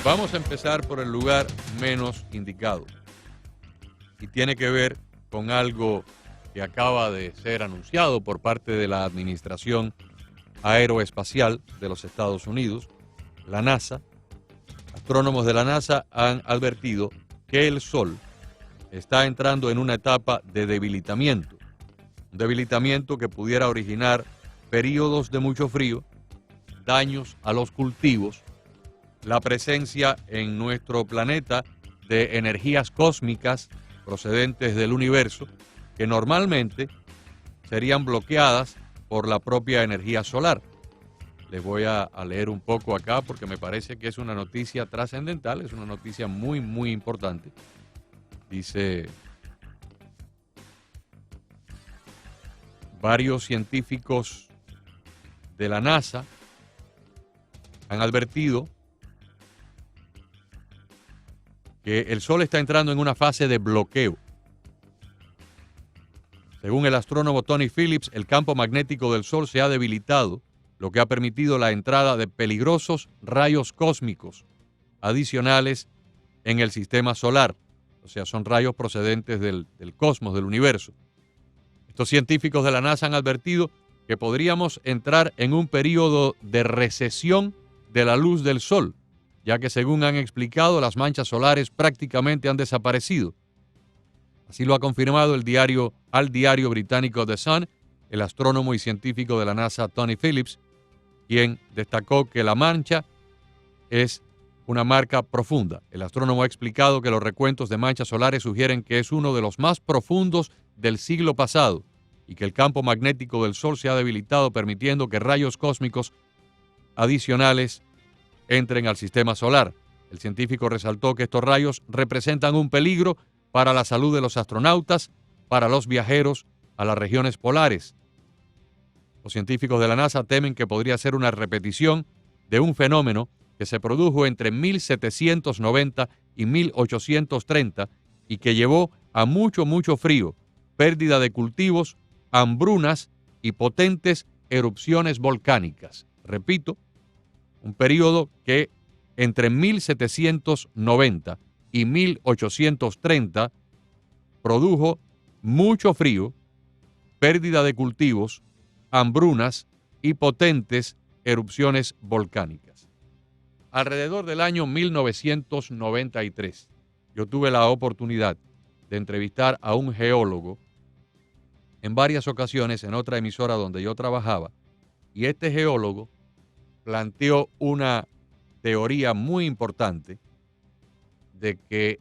Vamos a empezar por el lugar menos indicado y tiene que ver con algo que acaba de ser anunciado por parte de la Administración Aeroespacial de los Estados Unidos, la NASA. Astrónomos de la NASA han advertido que el Sol está entrando en una etapa de debilitamiento, un debilitamiento que pudiera originar periodos de mucho frío, daños a los cultivos, la presencia en nuestro planeta de energías cósmicas procedentes del universo que normalmente serían bloqueadas por la propia energía solar. Les voy a leer un poco acá porque me parece que es una noticia trascendental, es una noticia muy, muy importante. Dice, varios científicos de la NASA han advertido que el Sol está entrando en una fase de bloqueo. Según el astrónomo Tony Phillips, el campo magnético del Sol se ha debilitado, lo que ha permitido la entrada de peligrosos rayos cósmicos adicionales en el sistema solar. O sea, son rayos procedentes del cosmos, del universo. Estos científicos de la NASA han advertido que podríamos entrar en un periodo de recesión de la luz del Sol, ya que según han explicado, las manchas solares prácticamente han desaparecido. Así lo ha confirmado al diario británico The Sun, el astrónomo y científico de la NASA Tony Phillips, quien destacó que la mancha es una marca profunda. El astrónomo ha explicado que los recuentos de manchas solares sugieren que es uno de los más profundos del siglo pasado y que el campo magnético del Sol se ha debilitado, permitiendo que rayos cósmicos adicionales entren al sistema solar. El científico resaltó que estos rayos representan un peligro para la salud de los astronautas, para los viajeros a las regiones polares. Los científicos de la NASA temen que podría ser una repetición de un fenómeno que se produjo entre 1790 y 1830 y que llevó a mucho frío, pérdida de cultivos, hambrunas y potentes erupciones volcánicas. Repito, un periodo que entre 1790 y 1830 produjo mucho frío, pérdida de cultivos, hambrunas y potentes erupciones volcánicas. Alrededor del año 1993, yo tuve la oportunidad de entrevistar a un geólogo en varias ocasiones en otra emisora donde yo trabajaba, y este geólogo planteó una teoría muy importante de que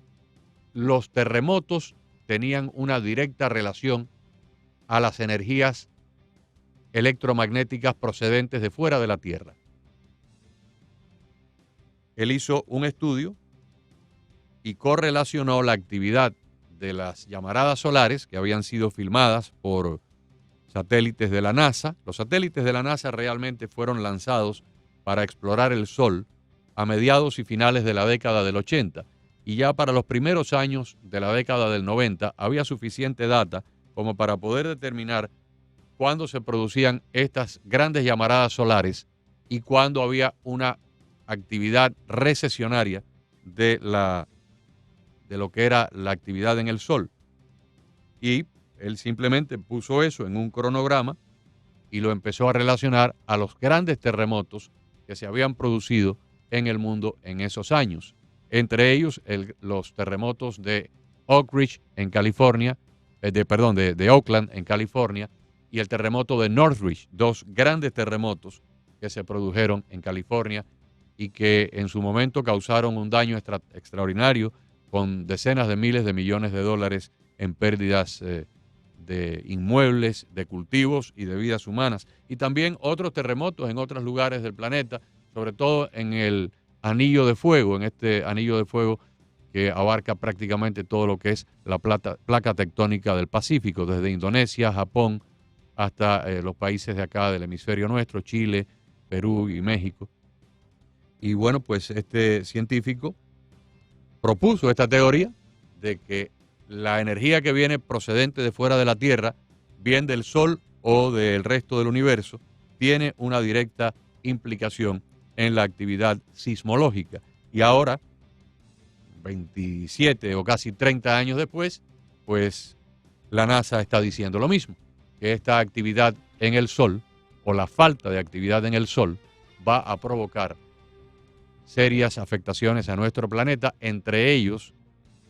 los terremotos tenían una directa relación a las energías electromagnéticas procedentes de fuera de la Tierra. Él hizo un estudio y correlacionó la actividad de las llamaradas solares que habían sido filmadas por satélites de la NASA. Los satélites de la NASA realmente fueron lanzados para explorar el Sol a mediados y finales de la década del 80. Y ya para los primeros años de la década del 90 había suficiente data como para poder determinar cuándo se producían estas grandes llamaradas solares y cuándo había una actividad recesionaria de lo que era la actividad en el Sol. Y él simplemente puso eso en un cronograma y lo empezó a relacionar a los grandes terremotos que se habían producido en el mundo en esos años. Entre ellos, los terremotos de Oak Ridge en California, de Oakland en California, y el terremoto de Northridge, dos grandes terremotos que se produjeron en California y que en su momento causaron un daño extraordinario con decenas de miles de millones de dólares en pérdidas de inmuebles, de cultivos y de vidas humanas. Y también otros terremotos en otros lugares del planeta, sobre todo en el Anillo de Fuego, en este Anillo de Fuego que abarca prácticamente todo lo que es la placa tectónica del Pacífico, desde Indonesia, Japón, hasta los países de acá del hemisferio nuestro, Chile, Perú y México. Y bueno, pues este científico propuso esta teoría de que la energía que viene procedente de fuera de la Tierra, bien del Sol o del resto del universo, tiene una directa implicación en la actividad sismológica. Y ahora, 27 o casi 30 años después, pues la NASA está diciendo lo mismo, que esta actividad en el Sol, o la falta de actividad en el Sol, va a provocar serias afectaciones a nuestro planeta, entre ellos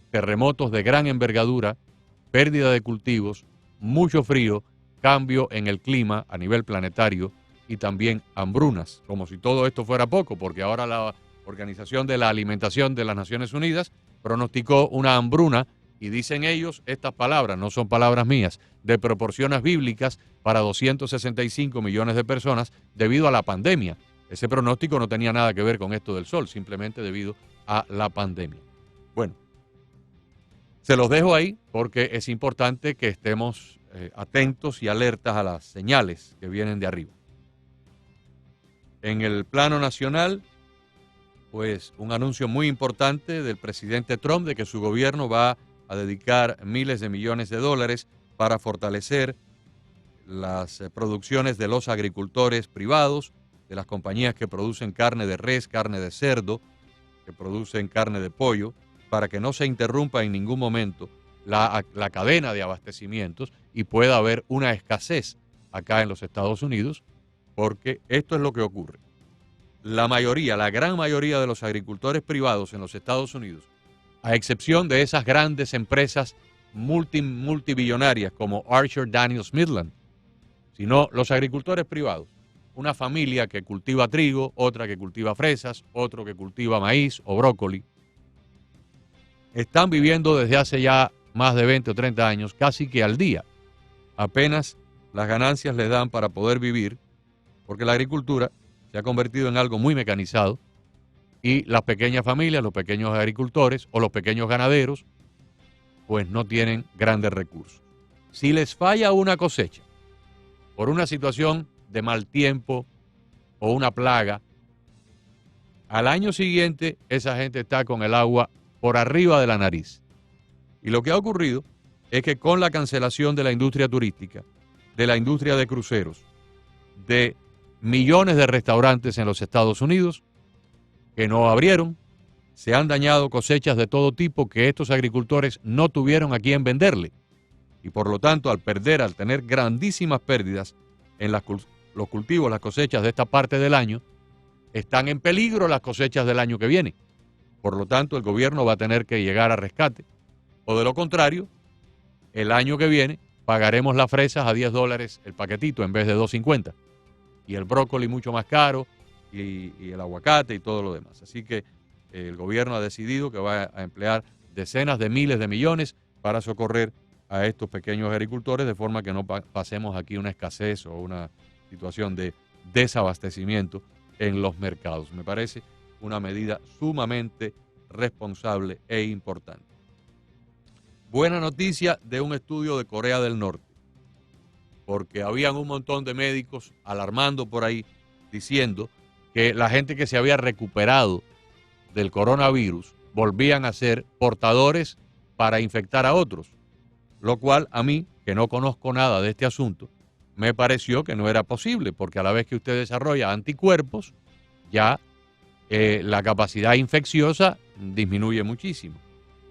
terremotos de gran envergadura, pérdida de cultivos, mucho frío, cambio en el clima a nivel planetario y también hambrunas, como si todo esto fuera poco, porque ahora la Organización de la Alimentación de las Naciones Unidas pronosticó una hambruna y dicen ellos estas palabras, no son palabras mías, de proporciones bíblicas para 265 millones de personas debido a la pandemia. Ese pronóstico no tenía nada que ver con esto del sol, simplemente debido a la pandemia. Bueno, se los dejo ahí porque es importante que estemos atentos y alertas a las señales que vienen de arriba. En el plano nacional, pues un anuncio muy importante del presidente Trump de que su gobierno va a dedicar miles de millones de dólares para fortalecer las producciones de los agricultores privados, de las compañías que producen carne de res, carne de cerdo, que producen carne de pollo, para que no se interrumpa en ningún momento la cadena de abastecimientos y pueda haber una escasez acá en los Estados Unidos, porque esto es lo que ocurre. La mayoría, la gran mayoría de los agricultores privados en los Estados Unidos, a excepción de esas grandes empresas multibillonarias como Archer Daniels Midland, sino los agricultores privados, una familia que cultiva trigo, otra que cultiva fresas, otro que cultiva maíz o brócoli, están viviendo desde hace ya más de 20 o 30 años casi que al día. Apenas las ganancias les dan para poder vivir, porque la agricultura se ha convertido en algo muy mecanizado y las pequeñas familias, los pequeños agricultores o los pequeños ganaderos, pues no tienen grandes recursos. Si les falla una cosecha por una situación de mal tiempo o una plaga, al año siguiente esa gente está con el agua por arriba de la nariz. Y lo que ha ocurrido es que con la cancelación de la industria turística, de la industria de cruceros, de millones de restaurantes en los Estados Unidos que no abrieron, se han dañado cosechas de todo tipo que estos agricultores no tuvieron a quién venderle. Y por lo tanto, al tener grandísimas pérdidas en los cultivos, las cosechas de esta parte del año, están en peligro las cosechas del año que viene. Por lo tanto, el gobierno va a tener que llegar a rescate. O de lo contrario, el año que viene pagaremos las fresas a $10 el paquetito en vez de $2.50. Y el brócoli mucho más caro, y el aguacate y todo lo demás. Así que el gobierno ha decidido que va a emplear decenas de miles de millones para socorrer a estos pequeños agricultores, de forma que no pasemos aquí una escasez o una situación de desabastecimiento en los mercados. Me parece una medida sumamente responsable e importante. Buena noticia de un estudio de Corea del Norte, porque habían un montón de médicos alarmando por ahí, diciendo que la gente que se había recuperado del coronavirus volvían a ser portadores para infectar a otros, lo cual a mí, que no conozco nada de este asunto, me pareció que no era posible, porque a la vez que usted desarrolla anticuerpos, ya la capacidad infecciosa disminuye muchísimo.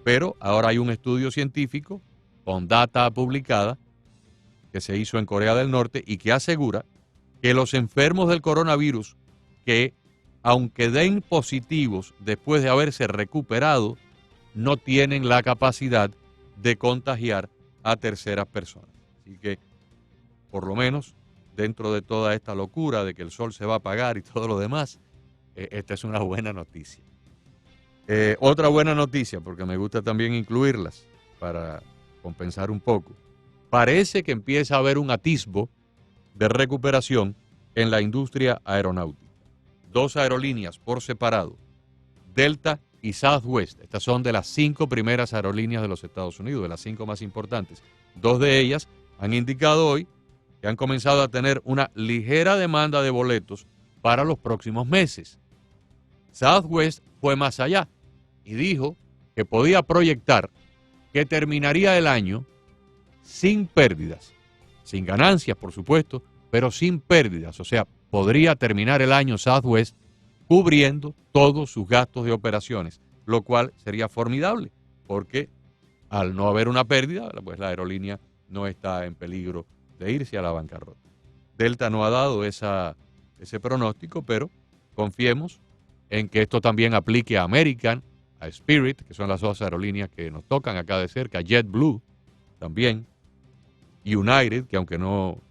Pero ahora hay un estudio científico con data publicada que se hizo en Corea del Norte y que asegura que los enfermos del coronavirus que, aunque den positivos después de haberse recuperado, no tienen la capacidad de contagiar a terceras personas. Así que, por lo menos, dentro de toda esta locura de que el sol se va a apagar y todo lo demás, esta es una buena noticia. Otra buena noticia, porque me gusta también incluirlas para compensar un poco. Parece que empieza a haber un atisbo de recuperación en la industria aeronáutica. 2 aerolíneas por separado, Delta y Southwest. Estas son de las 5 primeras aerolíneas de los Estados Unidos, de las 5 más importantes. 2 de ellas han indicado hoy que han comenzado a tener una ligera demanda de boletos para los próximos meses. Southwest fue más allá y dijo que podía proyectar que terminaría el año sin pérdidas, sin ganancias, por supuesto, pero sin pérdidas. O sea, podría terminar el año Southwest cubriendo todos sus gastos de operaciones, lo cual sería formidable, porque al no haber una pérdida, pues la aerolínea no está en peligro de irse a la bancarrota. Delta no ha dado ese pronóstico, pero confiemos en que esto también aplique a American, a Spirit, que son las dos aerolíneas que nos tocan acá de cerca, JetBlue también, United, que aunque no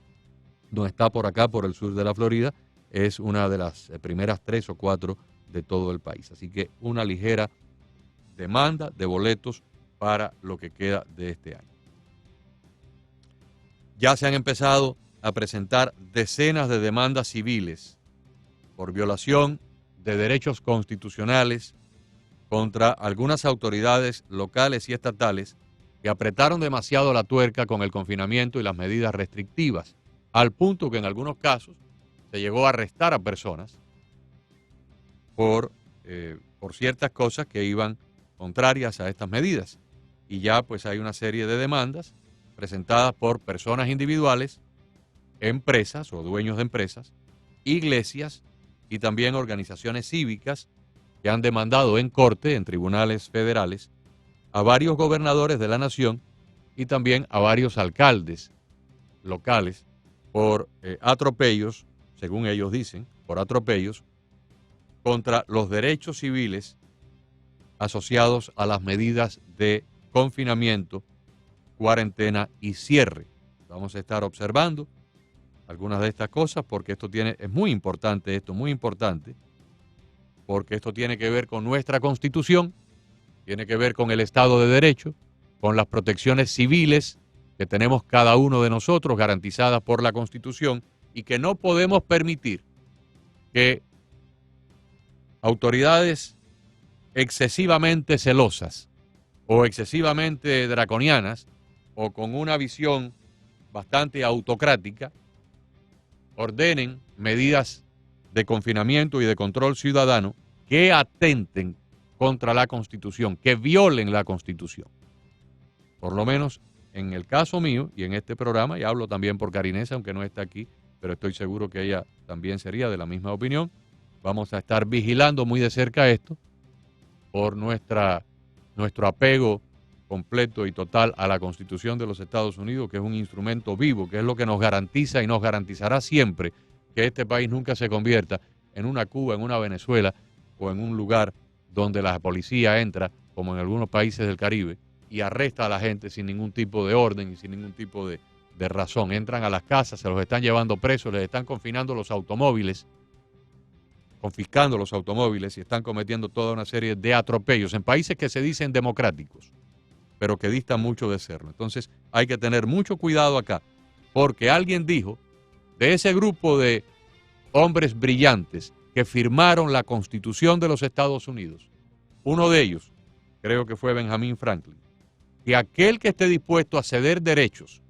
está por acá, por el sur de la Florida, es una de las primeras 3 o 4 de todo el país. Así que una ligera demanda de boletos para lo que queda de este año. Ya se han empezado a presentar decenas de demandas civiles por violación de derechos constitucionales contra algunas autoridades locales y estatales que apretaron demasiado la tuerca con el confinamiento y las medidas restrictivas, al punto que en algunos casos se llegó a arrestar a personas por ciertas cosas que iban contrarias a estas medidas. Y ya pues hay una serie de demandas presentadas por personas individuales, empresas o dueños de empresas, iglesias y también organizaciones cívicas que han demandado en corte, en tribunales federales, a varios gobernadores de la nación y también a varios alcaldes locales por atropellos, según ellos dicen, por atropellos contra los derechos civiles asociados a las medidas de confinamiento, cuarentena y cierre. Vamos a estar observando algunas de estas cosas porque es muy importante, porque esto tiene que ver con nuestra Constitución, tiene que ver con el Estado de Derecho, con las protecciones civiles que tenemos cada uno de nosotros garantizadas por la Constitución y que no podemos permitir que autoridades excesivamente celosas o excesivamente draconianas o con una visión bastante autocrática ordenen medidas de confinamiento y de control ciudadano que atenten contra la Constitución, que violen la Constitución. Por lo menos en el caso mío y en este programa, y hablo también por Karinesa, aunque no está aquí, pero estoy seguro que ella también sería de la misma opinión, vamos a estar vigilando muy de cerca esto por nuestro apego completo y total a la Constitución de los Estados Unidos, que es un instrumento vivo, que es lo que nos garantiza y nos garantizará siempre que este país nunca se convierta en una Cuba, en una Venezuela o en un lugar donde la policía entra, como en algunos países del Caribe, y arresta a la gente sin ningún tipo de orden y sin ningún tipo de razón. Entran a las casas, se los están llevando presos, les están confinando los automóviles, confiscando los automóviles y están cometiendo toda una serie de atropellos en países que se dicen democráticos, pero que distan mucho de serlo. Entonces hay que tener mucho cuidado acá, porque alguien dijo, de ese grupo de hombres brillantes que firmaron la Constitución de los Estados Unidos, uno de ellos, creo que fue Benjamin Franklin, que aquel que esté dispuesto a ceder derechos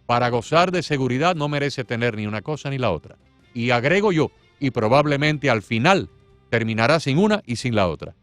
para gozar de seguridad no merece tener ni una cosa ni la otra. Y agrego yo, y probablemente al final terminará sin una y sin la otra.